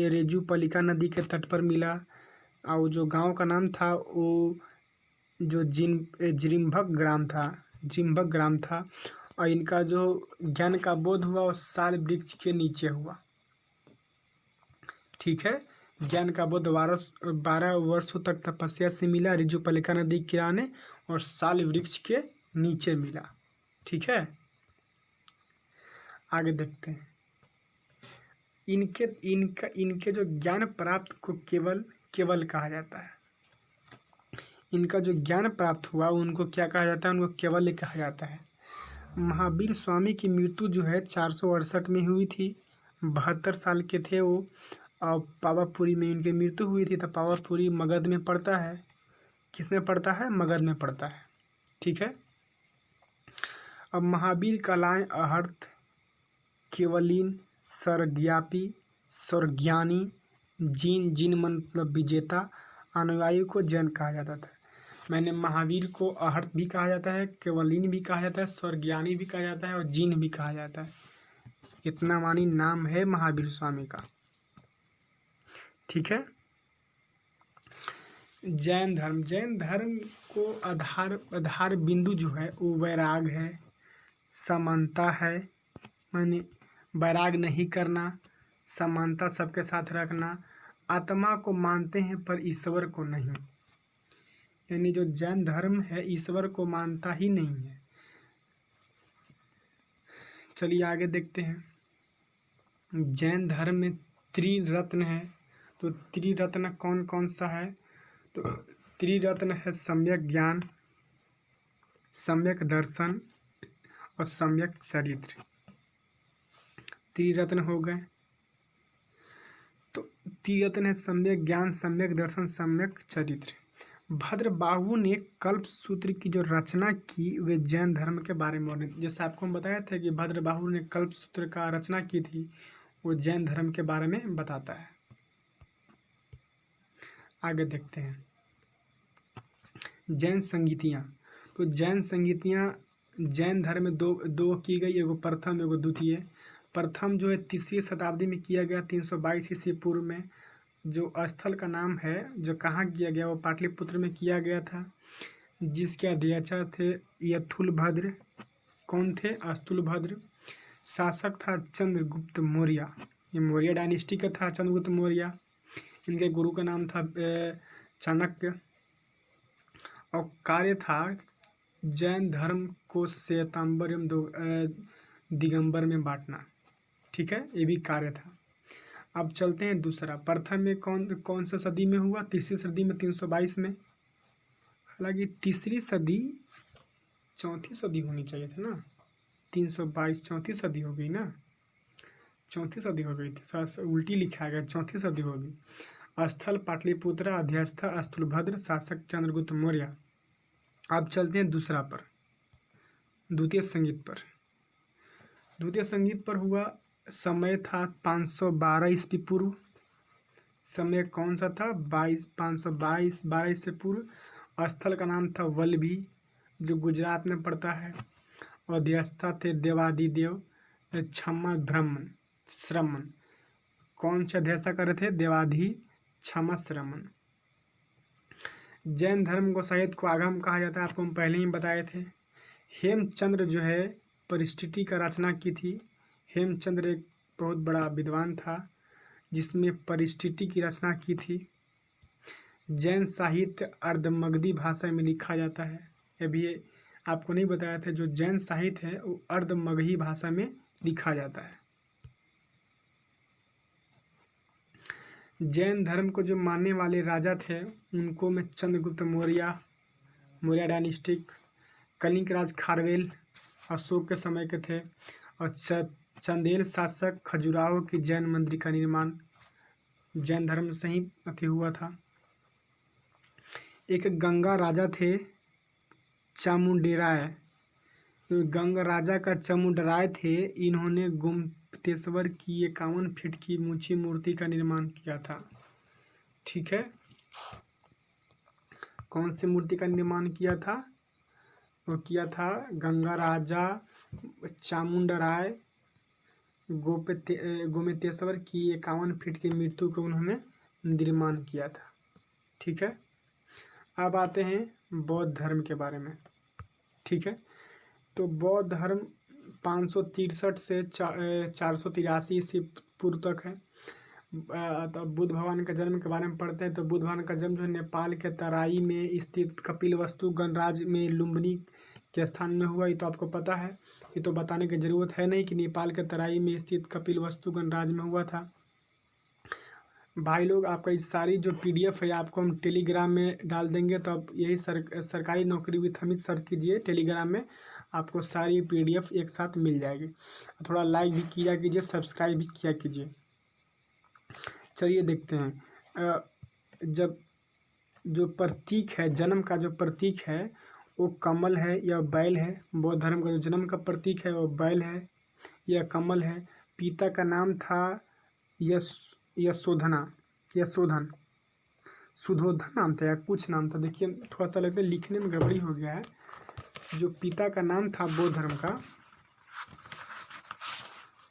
A: रेजुपलिका नदी के तट पर मिला। और जो गांव का नाम था वो जो जिम्भक ग्राम था। और इनका जो ज्ञान का बोध हुआ वो साल वृक्ष के नीचे हुआ। ठीक है। ज्ञान का बोध 12 वर्षों तक तपस्या से मिला रेजुपलिका नदी के किनारे, और साल वृक्ष के नीचे मिला। ठीक है। आगे देखते हैं। इनके जो ज्ञान प्राप्त को केवल कहा जाता है। इनका जो ज्ञान प्राप्त हुआ उनको क्या कहा जाता है? उनको केवल कहा जाता है। महावीर स्वामी की मृत्यु जो है 468 में हुई थी। 72 साल के थे वो। और पावापुरी में इनकी मृत्यु हुई थी। तो पावापुरी मगध में पड़ता है। किसमें पड़ता है? मगध में पड़ता है। ठीक है। अब महावीर कलाएं अहर्त, केवलीन, स्वर्ज्ञानी, जिन मतलब विजेता, अनुयायी को जैन कहा जाता था। मैंने महावीर को अहर्त भी कहा जाता है, केवलीन भी कहा जाता है, स्वर्ज्ञानी भी कहा जाता है और जिन भी कहा जाता है। इतना मानी नाम है महावीर स्वामी का। ठीक है। जैन धर्म को आधार बिंदु जो है वो वैराग है, समानता है, माने वैराग नहीं करना, समानता सबके साथ रखना, आत्मा को मानते हैं पर ईश्वर को नहीं। यानी जो जैन धर्म है ईश्वर को मानता ही नहीं है। चलिए आगे देखते हैं। जैन धर्म में त्रिरत्न है, तो त्रिरत्न कौन कौन सा है? तो त्रिरत्न है सम्यक ज्ञान, सम्यक दर्शन और सम्यक चरित्र। त्रिरत्न हो गए। तो त्रिरत्न है सम्यक ज्ञान, सम्यक दर्शन, सम्यक चरित्र। भद्रबाहु ने कल्प सूत्र की जो रचना की वे जैन धर्म के बारे में वर्णित। जैसे आपको हम बताया था कि भद्रबाहु ने कल्प सूत्र का रचना की थी, वो जैन धर्म के बारे में बताता है। आगे देखते हैं जैन संगीतियाँ। तो जैन संगीतियाँ जैन धर्म में दो की गई, एगो प्रथम एगो द्वितीय। प्रथम जो है 3वीं शताब्दी में किया गया, 322 ईस्वी पूर्व में। जो स्थल का नाम है जो कहाँ किया गया, वो पाटलिपुत्र में किया गया था, जिसके अध्यक्ष थे यथुलभद्र। कौन थे? अस्तुलभद्र। शासक था चंद्रगुप्त मौर्य, ये मौर्य डायनेस्टी का था चंद्रगुप्त मौर्य। इनके गुरु का नाम था चाणक्य। और कार्य था जैन धर्म को श्वेतांबर एवं दिगंबर में बांटना। ठीक है, ये भी कार्य था। अब चलते हैं दूसरा। प्रथम में कौन सा सदी में हुआ? 3वीं सदी में 322 में। हालांकि तीसरी सदी 4थी सदी होनी चाहिए थी ना, 322 4थी सदी हो गई ना, 4थी सदी हो गई थी, उल्टी लिखा गया, 4थी सदी हो गई। स्थल पाटलिपुत्र, अध्यक्ष अस्तुलभद्र, शासक चंद्रगुप्त मौर्य। अब चलते हैं दूसरा पर, द्वितीय संगीत पर। द्वितीय संगीत पर हुआ, समय था 512 ईस्वी पूर्व। समय कौन सा था? 512 ईस्वी पूर्व। स्थल का नाम था वल्लभी, जो गुजरात में पड़ता है। अध्यक्षता थे देवादिदेव क्षमा ब्रह्मन श्रमण। कौन से अध्यक्षता कर रहे थे? देवाधि क्षमा श्रमण। जैन धर्म को साहित्य को आगम कहा जाता है, आपको हम पहले ही बताए थे। हेमचंद्र जो है परिस्थिति का रचना की थी। हेमचंद्र एक बहुत बड़ा विद्वान था जिसमें परिस्थिति की रचना की थी। जैन साहित्य अर्धमगधी भाषा में लिखा जाता है। ये भी आपको नहीं बताया था, जो जैन साहित्य है वो अर्धमगही भाषा में लिखा जाता है। जैन धर्म को जो मानने वाले राजा थे उनको में चंद्रगुप्त मौर्य डायनेस्टिक, कलिंग राज खारवेल अशोक के समय के थे, और चंदेल शासक खजुराहो की जैन मंदिर का निर्माण जैन धर्म से ही अति हुआ था। एक गंगा राजा थे चामुंडेराय, तो गंगा राजा का चामुंडराय थे। इन्होंने गुप्तेश्वर की 51 फीट की ऊंची मूर्ति का निर्माण किया था। ठीक है, कौन सी मूर्ति का निर्माण किया था? वो किया था गंगा राजा चामुंडराय गोमतेश्वर की 51 फीट की मूर्ति को उन्होंने निर्माण किया था। ठीक है, अब आते हैं बौद्ध धर्म के बारे में। ठीक है, तो बौद्ध धर्म 563 से 483 ईस्वी पूर्व तक है। तो बुद्ध भगवान का जन्म के बारे में पढ़ते हैं। तो बुद्ध भगवान का जन्म जो है नेपाल के तराई में स्थित कपिलवस्तु गणराज्य में लुम्बिनी के स्थान में हुआ। ये तो आपको पता है, ये तो बताने की जरूरत है नहीं कि नेपाल के तराई में स्थित कपिलवस्तु गणराज्य में हुआ था। भाई लोग, आपका इस सारी जो PDF है आपको हम टेलीग्राम में डाल देंगे, तो आप यही सरकारी नौकरी विद अमित सर्च कीजिए टेलीग्राम में, आपको सारी PDF एक साथ मिल जाएगी। थोड़ा लाइक भी किया कीजिए, सब्सक्राइब भी किया कीजिए। चलिए देखते हैं, जब जो प्रतीक है जन्म का, जो प्रतीक है वो कमल है या बैल है। बौद्ध धर्म का जो जन्म का प्रतीक है वो बैल है या कमल है। पिता का नाम था यशोधन, सुधोधन नाम था या कुछ नाम था। देखिए थोड़ा सा लगता है लिखने में गड़बड़ी हो गया है। जो पिता का नाम था बौद्ध धर्म का,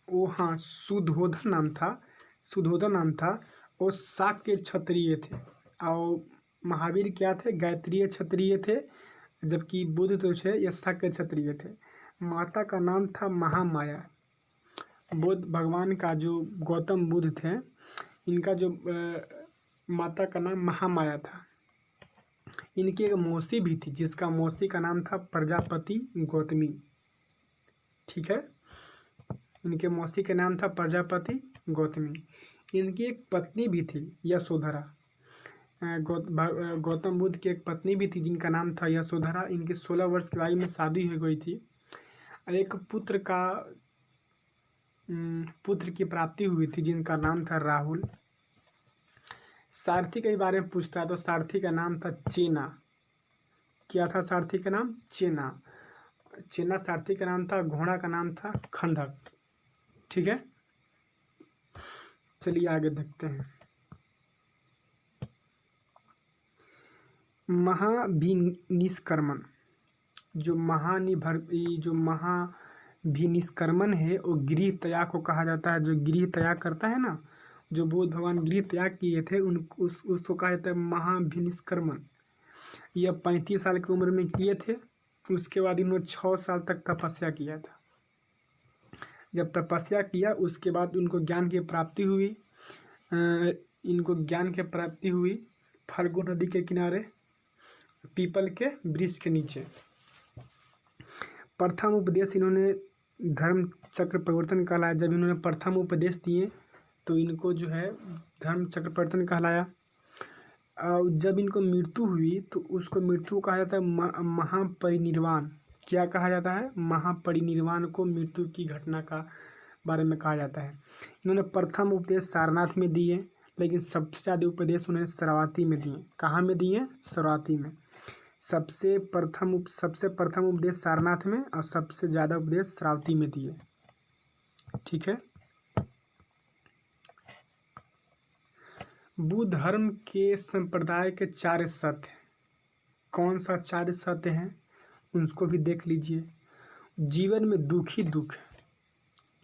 A: वो हाँ सुधोधन नाम था, सुधोधन नाम था। वो शाक के क्षत्रिय थे और महावीर क्या थे, गायत्रीय क्षत्रिय थे, जबकि बुद्ध तो थे ये शाक के क्षत्रिय थे। माता का नाम था महामाया। बुद्ध भगवान का जो गौतम बुद्ध थे, इनका जो माता का नाम महामाया था। इनकी एक मौसी भी थी जिसका मौसी का नाम था प्रजापति गौतमी। ठीक है, इनके मौसी के नाम था प्रजापति गौतमी। इनकी एक पत्नी भी थी यशोधरा। गौतम बुद्ध की एक पत्नी भी थी जिनका नाम था यशोधरा। इनकी 16 वर्ष की आयु में शादी हो गई थी और एक पुत्र की प्राप्ति हुई थी जिनका नाम था राहुल। सारथी के बारे में पूछता है तो सारथी का नाम था चेना। क्या था सारथी का नाम? चेना। चेना सारथी का नाम था। घोड़ा का नाम था खंदक। ठीक है, चलिए आगे देखते हैं। महाभिनिष्क्रमण, जो महाभिनिष्क्रमण है वो गृह त्याग को कहा जाता है। जो गृह त्याग करता है ना, जो बुद्ध भगवान गृह त्याग किए थे उसको कहा जाता है महाभिनिष्क्रमण। यह 35 साल की उम्र में किए थे। उसके बाद इन्होंने 6 साल तक तपस्या किया था। जब तपस्या किया उसके बाद उनको ज्ञान की प्राप्ति हुई फाल्गु नदी के किनारे पीपल के वृक्ष के नीचे। प्रथम उपदेश इन्होंने धर्म चक्र परिवर्तन कहलाया। जब इन्होंने प्रथम उपदेश दिए तो इनको जो है धर्म चक्र परिवर्तन कहलाया। और जब इनको मृत्यु हुई तो उसको मृत्यु कहा जाता है महापरिनिर्वाण। क्या कहा जाता है? महापरिनिर्वाण को मृत्यु की घटना का बारे में कहा जाता है। इन्होंने प्रथम उपदेश सारनाथ में दिए, लेकिन सबसे ज़्यादा उपदेश उन्हें शरावती में दिए। कहाँ में दिए? शरावती में। सबसे प्रथम उपदेश सारनाथ में और सबसे ज़्यादा उपदेश शरावती में दिए। ठीक है, बुद्ध धर्म के संप्रदाय के 4 सत्य। कौन सा 4 सत्य हैं उनको भी देख लीजिए। जीवन में दुख ही दुख है।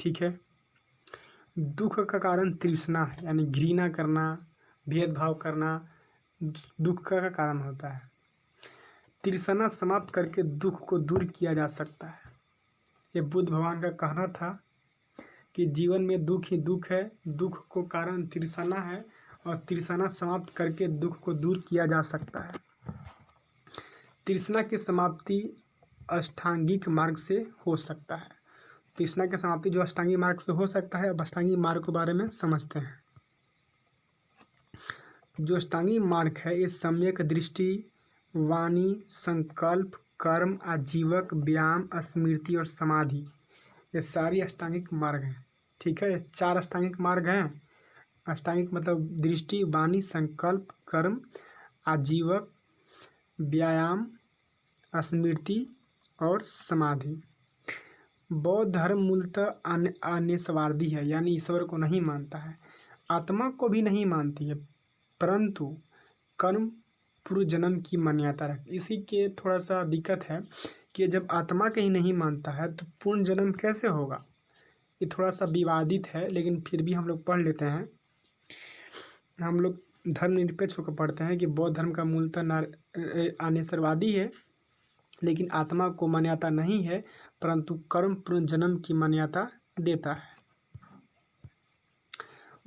A: ठीक है, दुख का कारण तृष्णा है, यानी घृणा करना, भेदभाव करना दुख का कारण होता है। तृष्णा समाप्त करके दुख को दूर किया जा सकता है। ये बुद्ध भगवान का कहना था कि जीवन में दुख ही दुख है, दुख को कारण तृष्णा है और तृष्णा समाप्त करके दुख को दूर किया जा सकता है। तृष्णा की समाप्ति अष्टांगिक मार्ग से हो सकता है। तृष्णा की समाप्ति जो अष्टांगिक मार्ग से हो सकता है। अब अष्टांगिक मार्ग के बारे में समझते हैं। जो अष्टांगिक मार्ग है ये सम्यक दृष्टि, वाणी, संकल्प, कर्म, आजीवक, व्यायाम, स्मृति और समाधि, ये सारी अष्टांगिक मार्ग हैं। ठीक है, 4 अष्टांगिक मार्ग हैं। अष्टांगिक मतलब दृष्टि, वाणी, संकल्प, कर्म, आजीवक, व्यायाम, स्मृति और समाधि। बौद्ध धर्म मूलतः अन्यस्वार्थी है, यानी ईश्वर को नहीं मानता है, आत्मा को भी नहीं मानती है, परंतु कर्म पूर्व जन्म की मान्यता रखती। इसी के थोड़ा सा दिक्कत है कि जब आत्मा के ही नहीं मानता है तो पूर्ण जन्म कैसे होगा। ये थोड़ा सा विवादित है, लेकिन फिर भी हम लोग पढ़ लेते हैं। हम लोग धर्मनिरपेक्ष होकर पढ़ते हैं कि बौद्ध धर्म का मूलतः अनिश्वरवादी है, लेकिन आत्मा को मान्यता नहीं है, परंतु कर्म पुनर्जन्म की मान्यता देता है।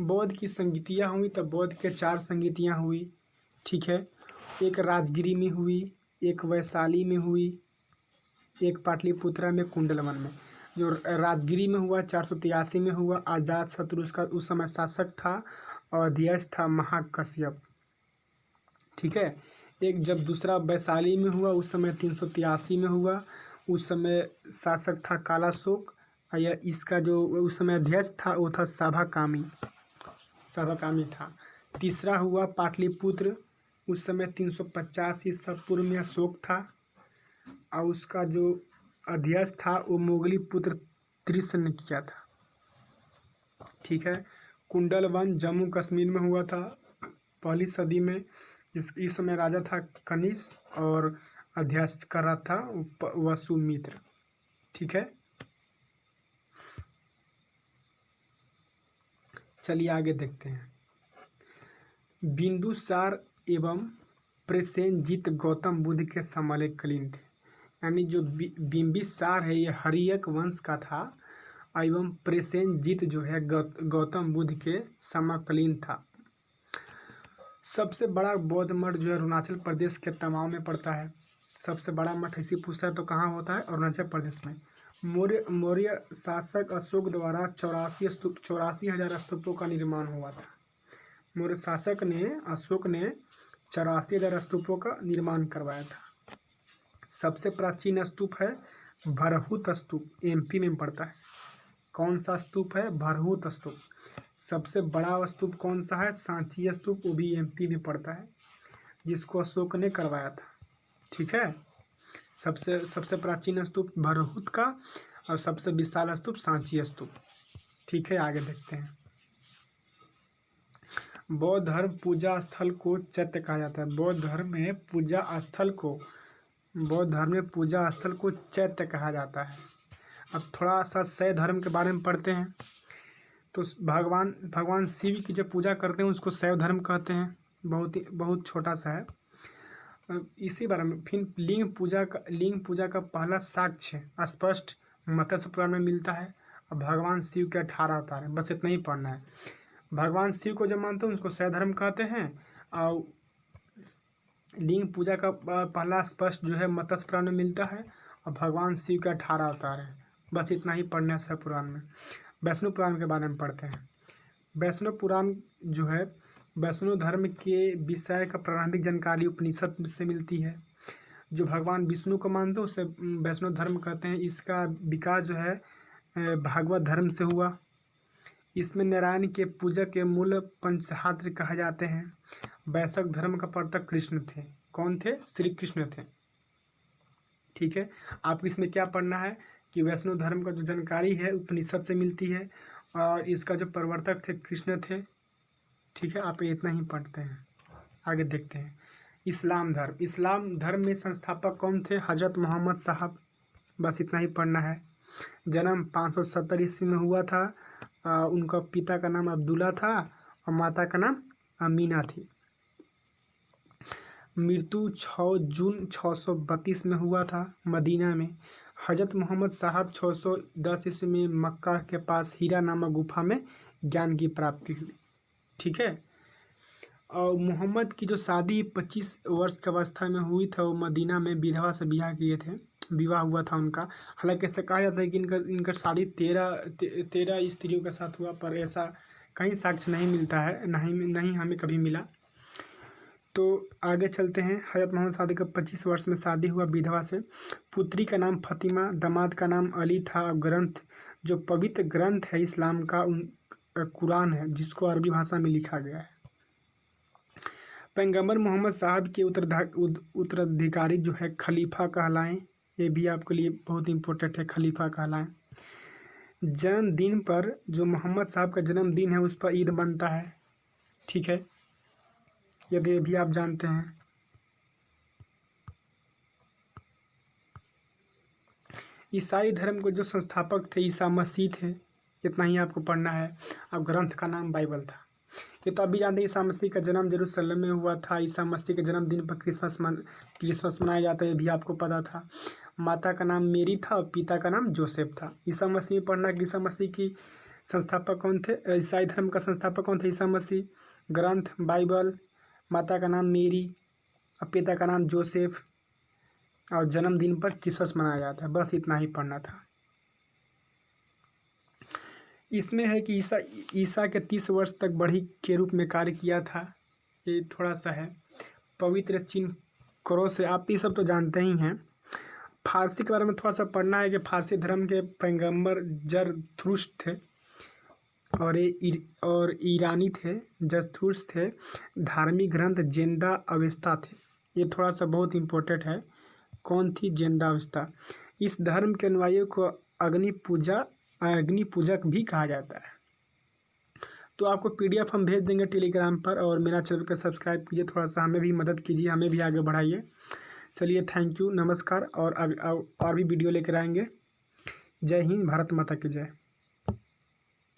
A: बौद्ध की संगीतियाँ हुई तब बौद्ध के 4 संगीतियाँ हुई। ठीक है, एक राजगिरी में हुई, एक वैशाली में हुई, एक पाटलिपुत्रा में कुंडलवन में। जो राजगिरी में हुआ 483 में हुआ। अजात शत्रु उसका उस समय शासक था और अध्यक्ष था महाकश्यप। ठीक है, एक जब दूसरा वैशाली में हुआ उस समय 383 में हुआ। उस समय शासक था कालाशोक। या इसका जो उस समय अध्यक्ष था वो था सभाकामी था। तीसरा हुआ पाटलिपुत्र, उस समय 350 ईस्वी पूर्व में अशोक था और उसका जो अध्यक्ष था वो मोगली पुत्र त्रिश ने किया था। ठीक है, कुंडलवन जम्मू कश्मीर में हुआ था 1ली सदी में। इस समय राजा था कनिष्क और अध्यक्ष कर रहा था वसुमित्र। ठीक है, चलिए आगे देखते हैं। बिंदुसार एवं प्रसेनजीत गौतम बुद्ध के समकालीन थे। यानी जो बिंबिसार है ये हर्यक वंश का था एवं प्रसेनजीत जो है गौतम बुद्ध के समकालीन था। सबसे बड़ा बौद्ध मठ जो है अरुणाचल प्रदेश के तमाओं में पड़ता है। सबसे बड़ा मठ ऐसी पूछता है तो कहाँ होता है? अरुणाचल प्रदेश में। मौर्य शासक अशोक द्वारा 84,000 स्तूपों का निर्माण हुआ था। मौर्य शासक अशोक ने 84,000 स्तूपों का निर्माण करवाया था। सबसे प्राचीन स्तूप है भरहुत स्तूप, एमपी में पड़ता है। कौन सा स्तूप है? भरहुत स्तूप। सबसे बड़ा स्तूप कौन सा है? सांची स्तूप, वो भी एमपी में पड़ता है, जिसको अशोक ने करवाया था। ठीक है, सबसे प्राचीन स्तूप भरहुत का और सबसे विशाल स्तूप सांची स्तूप। ठीक है, आगे देखते हैं। बौद्ध धर्म पूजा स्थल को चैत्य कहा जाता है। बौद्ध धर्म में पूजा स्थल को चैत्य कहा जाता है। अब थोड़ा सा शैव धर्म के बारे में पढ़ते हैं। तो भगवान शिव की जो पूजा करते हैं उसको शैव धर्म कहते हैं। बहुत छोटा सा है। इसी बारे में फिर लिंग पूजा का पहला साक्ष्य स्पष्ट मत्स्य पुराण में मिलता है। और भगवान शिव के 18 अवतार है। बस इतना ही पढ़ना है। भगवान शिव को जो मानते हैं उसको शैव धर्म कहते हैं। और लिंग पूजा का पहला स्पष्ट जो है मत्स्य पुराण में मिलता है। और भगवान शिव के 18 अवतार है। बस इतना ही पढ़ना है शैव पुराण में। वैष्णव पुराण के बारे में पढ़ते हैं। वैष्णव पुराण जो है वैष्णव धर्म के विषय का प्रारंभिक जानकारी उपनिषद से मिलती है। जो भगवान विष्णु को मानते हैं उसे वैष्णव धर्म कहते हैं। इसका विकास जो है भागवत धर्म से हुआ। इसमें नारायण के पूजक के मूल पंचहात्र कहा जाते हैं। वैशक धर्म का प्रवर्तक कृष्ण थे। कौन थे? श्री कृष्ण थे। ठीक है, आपको इसमें क्या पढ़ना है कि वैष्णव धर्म का जो जानकारी है उपनिषद से मिलती है और इसका जो प्रवर्तक थे कृष्ण थे। ठीक है, आप इतना ही पढ़ते हैं। आगे देखते हैं। इस्लाम धर्म में संस्थापक कौन थे? हजरत मोहम्मद साहब। बस इतना ही पढ़ना है। जन्म 570 ईस्वी में हुआ था। उनका पिता का नाम अब्दुल्ला था और माता का नाम अमीना थी। मृत्यु 6 जून 632 में हुआ था मदीना में। हजरत मोहम्मद साहब 610 ईस्वी में मक्का के पास हीरा नामक गुफा में ज्ञान की प्राप्ति हुई। ठीक है, और मोहम्मद की जो शादी 25 वर्ष की अवस्था में हुई था वो मदीना में विधवा से विवाह हुआ था उनका। हालांकि ऐसा कहा जाता है कि इनका शादी 13 स्त्रियों के साथ हुआ, पर ऐसा कहीं साक्ष्य नहीं मिलता है, नहीं हमें कभी मिला। तो आगे चलते हैं। हजरत मोहम्मद साहब का 25 वर्ष में शादी हुआ विधवा से। पुत्री का नाम फतिमा, दामाद का नाम अली था। और ग्रंथ जो पवित्र ग्रंथ है इस्लाम का कुरान है, जिसको अरबी भाषा में लिखा गया है। पैगंबर मोहम्मद साहब के उत्तराधिकारी जो है खलीफा कहलाएं। ये भी आपके लिए बहुत इम्पोर्टेंट है, खलीफा कहलाएं। जन्मदिन पर जो मोहम्मद साहब का जन्मदिन है उस पर ईद बनता है। ठीक है, ये भी आप जानते हैं। ईसाई धर्म को जो संस्थापक थे ईसा मसीह थे। इतना ही आपको पढ़ना है। अब ग्रंथ का नाम बाइबल था। ये तो अभी जानते हैं ईसा मसीह का जन्म जेरूसलम में हुआ था। ईसा मसीह के जन्मदिन पर क्रिसमस मनाया जाता है, ये भी आपको पता था। माता का नाम मेरी था और पिता का नाम जोसेफ था। ईसा मसीह में पढ़ना कि ईसा मसीह की संस्थापक कौन थे? ईसाई धर्म का संस्थापक कौन थे? ईसा मसीह। ग्रंथ बाइबल, माता का नाम मेरी और पिता का नाम जोसेफ, और जन्मदिन पर क्रिसमस मनाया जाता है। बस इतना ही पढ़ना था। इसमें है कि ईसा के 30 वर्ष तक बढ़ी के रूप में कार्य किया था। ये थोड़ा सा है। पवित्र चिन्ह क्रॉस से आप ये सब तो जानते ही हैं। फारसी के बारे में थोड़ा सा पढ़ना है कि फारसी धर्म के पैगंबर जरथुस्त्र थे और ईरानी थे। जरथुस्त्र थे। धार्मिक ग्रंथ जेंदा अवेस्ता थे। ये थोड़ा सा बहुत इम्पोर्टेंट है। कौन थी? जेंदा अवेस्ता। इस धर्म के अनुयायियों को अग्नि पूजक भी कहा जाता है। तो आपको PDF हम भेज देंगे टेलीग्राम पर, और मेरा चैनल को सब्सक्राइब कीजिए। थोड़ा सा हमें भी मदद कीजिए, हमें भी आगे बढ़ाइए। चलिए, थैंक यू, नमस्कार। और भी वीडियो लेकर आएंगे। जय हिंद, भारत माता की जय।